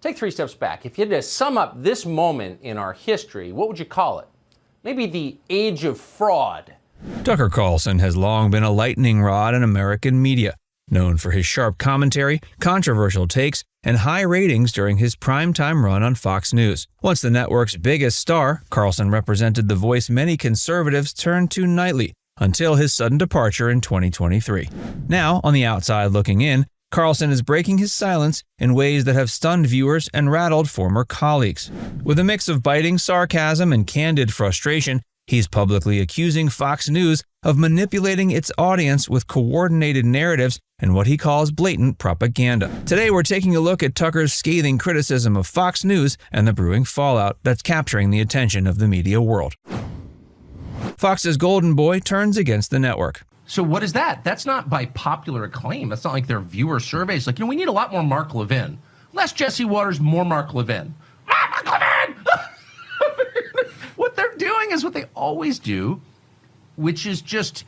Take 3 steps back. If you had to sum up this moment in our history, what would you call it? Maybe the age of fraud. Tucker Carlson has long been a lightning rod in American media, known for his sharp commentary, controversial takes, and high ratings during his primetime run on Fox News. Once the network's biggest star, Carlson represented the voice many conservatives turned to nightly, until his sudden departure in 2023. Now, on the outside looking in, Carlson is breaking his silence in ways that have stunned viewers and rattled former colleagues. With a mix of biting sarcasm and candid frustration, he's publicly accusing Fox News of manipulating its audience with coordinated narratives and what he calls blatant propaganda. Today, we're taking a look at Tucker's scathing criticism of Fox News and the brewing fallout that's capturing the attention of the media world. Fox's golden boy turns against the network. So what is that? That's not by popular acclaim. That's not like their viewer surveys. Like, we need a lot more Mark Levin. Less Jesse Waters, more Mark Levin. Mark Levin! What they're doing is what they always do, which is just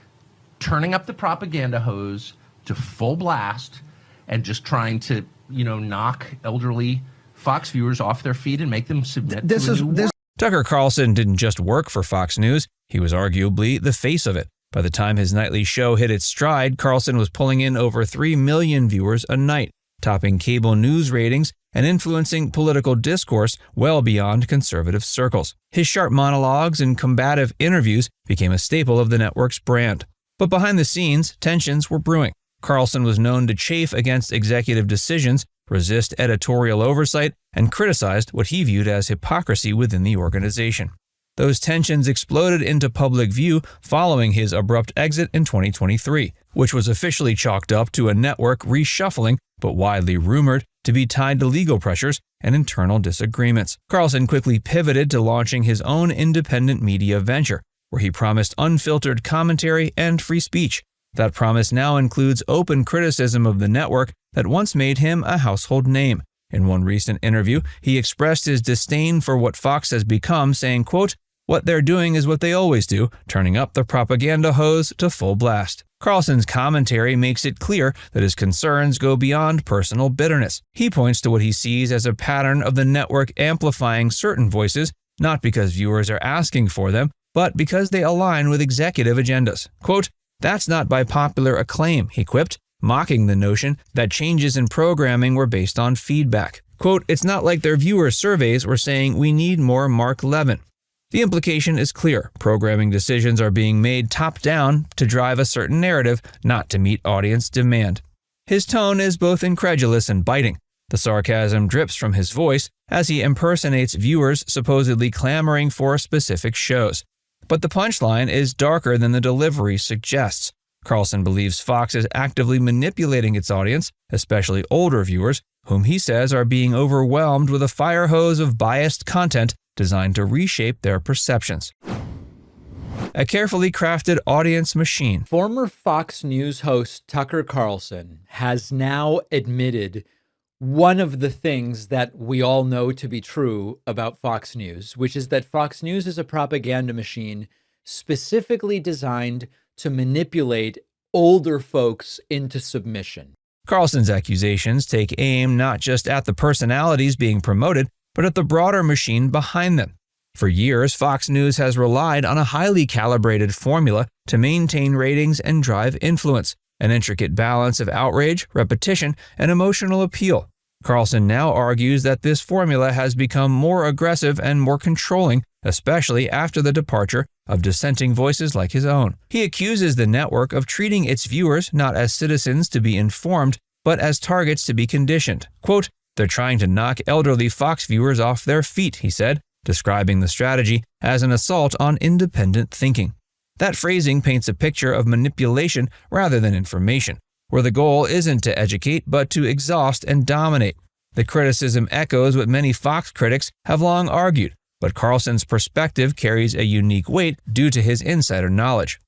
turning up the propaganda hose to full blast and just trying to, knock elderly Fox viewers off their feet and make them submit to a new world. Tucker Carlson didn't just work for Fox News, he was arguably the face of it. By the time his nightly show hit its stride, Carlson was pulling in over 3 million viewers a night, topping cable news ratings and influencing political discourse well beyond conservative circles. His sharp monologues and combative interviews became a staple of the network's brand. But behind the scenes, tensions were brewing. Carlson was known to chafe against executive decisions, resist editorial oversight, and criticized what he viewed as hypocrisy within the organization. Those tensions exploded into public view following his abrupt exit in 2023, which was officially chalked up to a network reshuffling, but widely rumored to be tied to legal pressures and internal disagreements. Carlson quickly pivoted to launching his own independent media venture, where he promised unfiltered commentary and free speech. That promise now includes open criticism of the network that once made him a household name. In one recent interview, he expressed his disdain for what Fox has become, saying, quote, "What they're doing is what they always do, turning up the propaganda hose to full blast." Carlson's commentary makes it clear that his concerns go beyond personal bitterness. He points to what he sees as a pattern of the network amplifying certain voices, not because viewers are asking for them, but because they align with executive agendas. Quote, "That's not by popular acclaim," he quipped, mocking the notion that changes in programming were based on feedback. Quote, "It's not like their viewer surveys were saying we need more Mark Levin." The implication is clear. Programming decisions are being made top-down to drive a certain narrative, not to meet audience demand. His tone is both incredulous and biting. The sarcasm drips from his voice as he impersonates viewers supposedly clamoring for specific shows. But the punchline is darker than the delivery suggests. Carlson believes Fox is actively manipulating its audience, especially older viewers, whom he says are being overwhelmed with a fire hose of biased content designed to reshape their perceptions. A carefully crafted audience machine. Former Fox News host Tucker Carlson has now admitted one of the things that we all know to be true about Fox News, which is that Fox News is a propaganda machine specifically designed to manipulate older folks into submission. Carlson's accusations take aim not just at the personalities being promoted, but at the broader machine behind them. For years, Fox News has relied on a highly calibrated formula to maintain ratings and drive influence, an intricate balance of outrage, repetition, and emotional appeal. Carlson now argues that this formula has become more aggressive and more controlling, especially after the departure of dissenting voices like his own. He accuses the network of treating its viewers not as citizens to be informed, but as targets to be conditioned. Quote, "They're trying to knock elderly Fox viewers off their feet," he said, describing the strategy as an assault on independent thinking. That phrasing paints a picture of manipulation rather than information, where the goal isn't to educate but to exhaust and dominate. The criticism echoes what many Fox critics have long argued, but Carlson's perspective carries a unique weight due to his insider knowledge.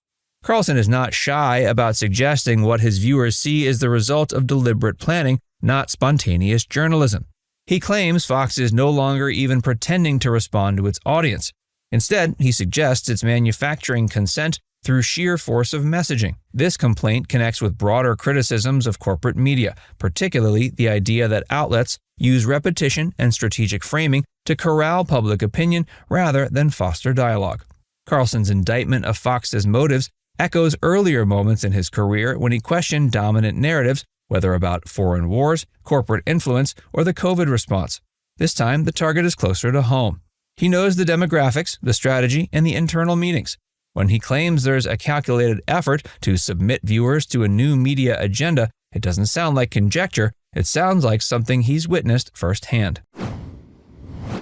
Carlson is not shy about suggesting what his viewers see is the result of deliberate planning, not spontaneous journalism. He claims Fox is no longer even pretending to respond to its audience. Instead, he suggests it's manufacturing consent through sheer force of messaging. This complaint connects with broader criticisms of corporate media, particularly the idea that outlets use repetition and strategic framing to corral public opinion rather than foster dialogue. Carlson's indictment of Fox's motives echoes earlier moments in his career when he questioned dominant narratives, whether about foreign wars, corporate influence, or the COVID response. This time, the target is closer to home. He knows the demographics, the strategy, and the internal meetings. When he claims there's a calculated effort to submit viewers to a new media agenda, it doesn't sound like conjecture, it sounds like something he's witnessed firsthand.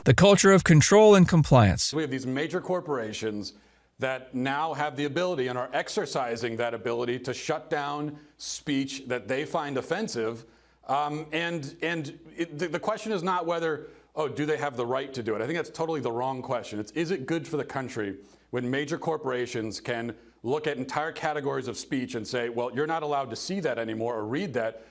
The culture of control and compliance. We have these major corporations that now have the ability and are exercising that ability to shut down speech that they find offensive. The question is not whether, do they have the right to do it? I think that's totally the wrong question. Is it good for the country when major corporations can look at entire categories of speech and say, well, you're not allowed to see that anymore or read that?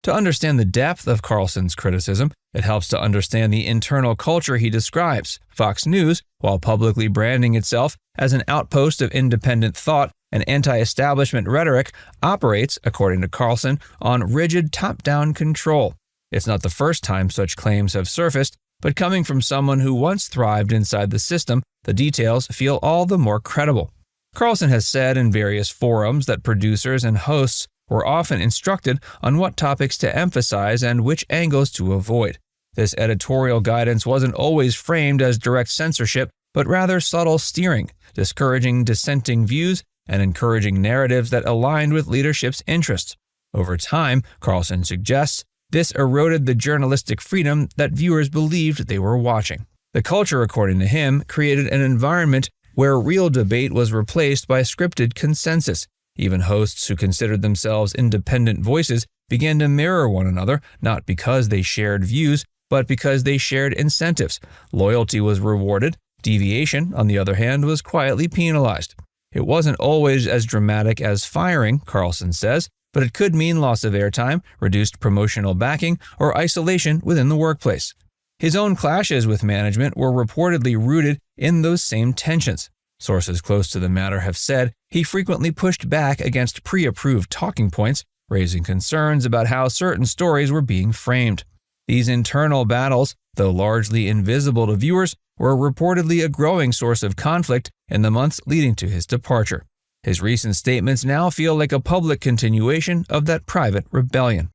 To understand the depth of Carlson's criticism, it helps to understand the internal culture he describes. Fox News, while publicly branding itself as an outpost of independent thought and anti-establishment rhetoric, operates, according to Carlson, on rigid top-down control. It's not the first time such claims have surfaced, but coming from someone who once thrived inside the system, the details feel all the more credible. Carlson has said in various forums that producers and hosts were often instructed on what topics to emphasize and which angles to avoid. This editorial guidance wasn't always framed as direct censorship, but rather subtle steering, discouraging dissenting views and encouraging narratives that aligned with leadership's interests. Over time, Carlson suggests, this eroded the journalistic freedom that viewers believed they were watching. The culture, according to him, created an environment where real debate was replaced by scripted consensus. Even hosts who considered themselves independent voices began to mirror one another, not because they shared views, but because they shared incentives. Loyalty was rewarded. Deviation, on the other hand, was quietly penalized. It wasn't always as dramatic as firing, Carlson says, but it could mean loss of airtime, reduced promotional backing, or isolation within the workplace. His own clashes with management were reportedly rooted in those same tensions. Sources close to the matter have said he frequently pushed back against pre-approved talking points, raising concerns about how certain stories were being framed. These internal battles, though largely invisible to viewers, were reportedly a growing source of conflict in the months leading to his departure. His recent statements now feel like a public continuation of that private rebellion.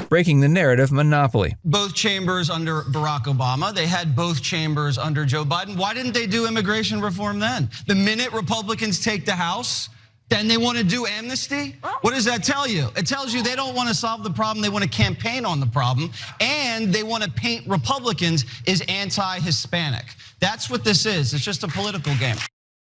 Breaking the narrative monopoly. Both chambers under Barack Obama. They had both chambers under Joe Biden. Why didn't they do immigration reform then? The minute Republicans take the House, then they want to do amnesty? What does that tell you? It tells you they don't want to solve the problem. They want to campaign on the problem. And they want to paint Republicans as anti-Hispanic. That's what this is. It's just a political game.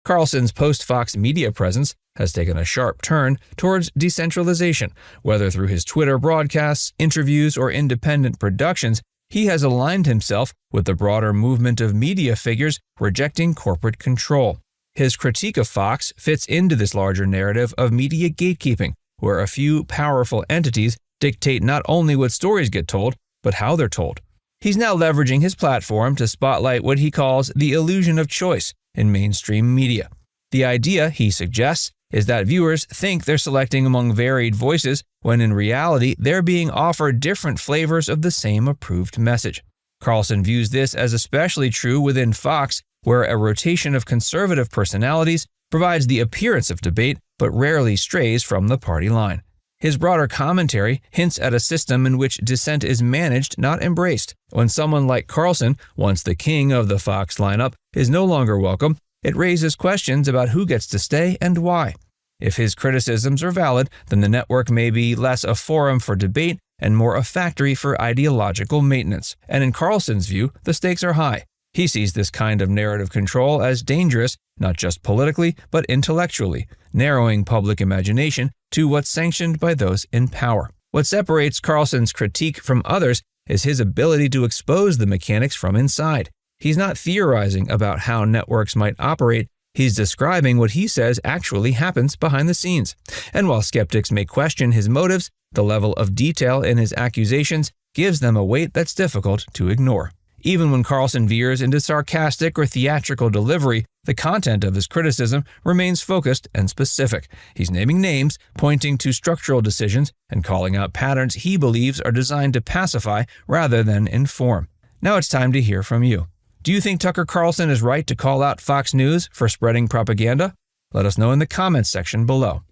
Carlson's post-Fox media presence has taken a sharp turn towards decentralization. Whether through his Twitter broadcasts, interviews, or independent productions, he has aligned himself with the broader movement of media figures rejecting corporate control. His critique of Fox fits into this larger narrative of media gatekeeping, where a few powerful entities dictate not only what stories get told, but how they're told. He's now leveraging his platform to spotlight what he calls the illusion of choice in mainstream media. The idea, he suggests, is that viewers think they're selecting among varied voices when in reality they're being offered different flavors of the same approved message. Carlson views this as especially true within Fox, where a rotation of conservative personalities provides the appearance of debate but rarely strays from the party line. His broader commentary hints at a system in which dissent is managed, not embraced. When someone like Carlson, once the king of the Fox lineup, is no longer welcome, it raises questions about who gets to stay and why. If his criticisms are valid, then the network may be less a forum for debate and more a factory for ideological maintenance. And in Carlson's view, the stakes are high. He sees this kind of narrative control as dangerous, not just politically, but intellectually, narrowing public imagination to what's sanctioned by those in power. What separates Carlson's critique from others is his ability to expose the mechanics from inside. He's not theorizing about how networks might operate, he's describing what he says actually happens behind the scenes. And while skeptics may question his motives, the level of detail in his accusations gives them a weight that's difficult to ignore. Even when Carlson veers into sarcastic or theatrical delivery, the content of his criticism remains focused and specific. He's naming names, pointing to structural decisions, and calling out patterns he believes are designed to pacify rather than inform. Now it's time to hear from you. Do you think Tucker Carlson is right to call out Fox News for spreading propaganda? Let us know in the comments section below.